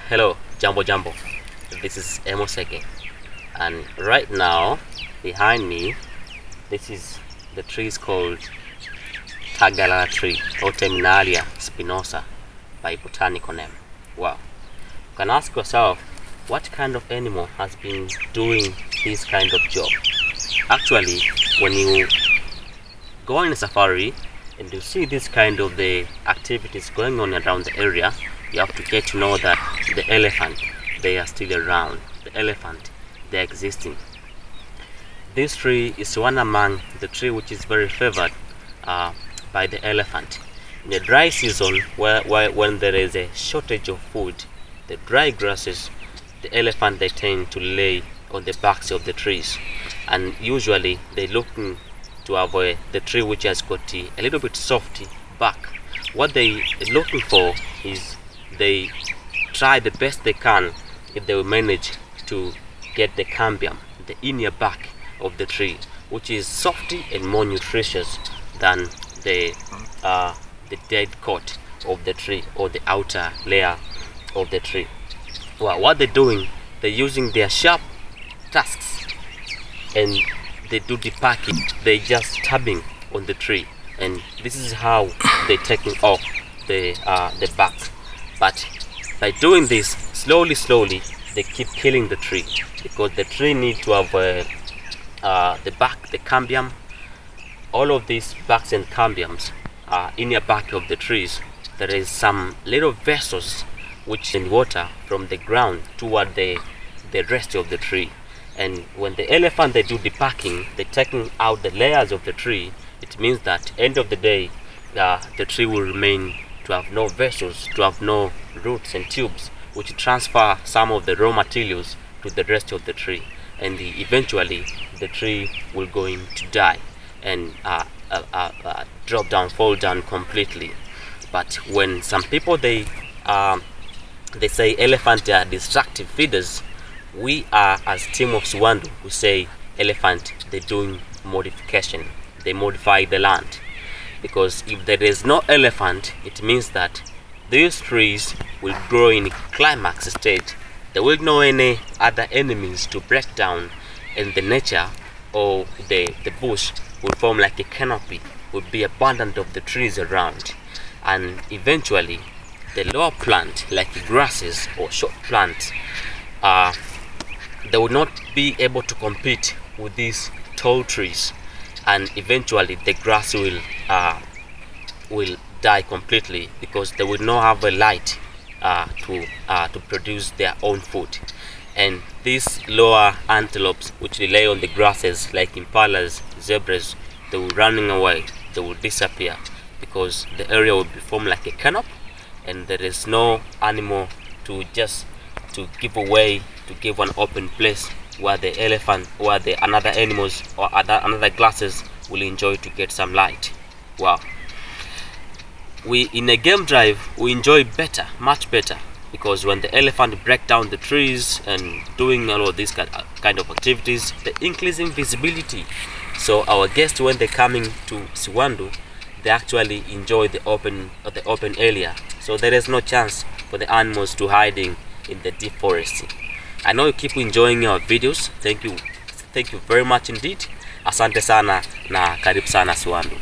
Hello, Jambo. This is Amos again, and right now behind me, this is the tree is called Tagalala tree or Terminalia spinosa by botanical name. Wow, you can ask yourself, what kind of animal has been doing this kind of job? Actually, when you go on a safari and you see this kind of the activities going on around the area, you have to get to know that the elephant, they are still around. The elephant, they are existing. This tree is one among the tree which is very favored by the elephant. In the dry season, when there is a shortage of food, the dry grasses, the elephant, they tend to lay on the backs of the trees, and usually they looking to avoid the tree which has got a little bit soft bark. What they are looking for is they try the best they can if they will manage to get the cambium, the inner bark of the tree, which is softer and more nutritious than the dead coat of the tree or the outer layer of the tree. Well, what they're doing, they're using their sharp tusks and they do the packing. They just tapping on the tree, and this is how they're taking off the bark. But by doing this slowly, they keep killing the tree, because the tree needs to have the bark, the cambium. All of these barks and cambiums are in the back of the trees. There is some little vessels which send water from the ground toward the rest of the tree. And when the elephant, they do the packing, they're taking out the layers of the tree. It means that end of the day, the tree will remain to have no vessels, to have no roots and tubes, which transfer some of the raw materials to the rest of the tree, and eventually the tree will going to die and fall down completely. But when some people they say elephant are destructive feeders, we are, as team of Siwandu, who say elephant, they're doing modification. They modify the land, because if there is no elephant, it means that these trees will grow in climax state. There will no any other enemies to break down, and the nature or the bush will form like a canopy, will be abundant of the trees around, and eventually the lower plant like grasses or short plants, they will not be able to compete with these tall trees, and eventually the grass will die completely, because they will not have a light to produce their own food. And these lower antelopes which lay on the grasses like impalas, zebras, they will running away, they will disappear, because the area will be formed like a canopy, and there is no animal to give away, to give an open place where the elephant, where the another animals or another grasses will enjoy to get some light. Wow. We in a game drive, we enjoy better, much better, because when the elephant break down the trees and doing all of these kind of activities, the increasing visibility. So our guests, when they're coming to Siwandu, they actually enjoy the open area. So there is no chance for the animals to hiding in the deep forest. I know you keep enjoying our videos. Thank you very much indeed. Asante sana na karibu sana Siwandu.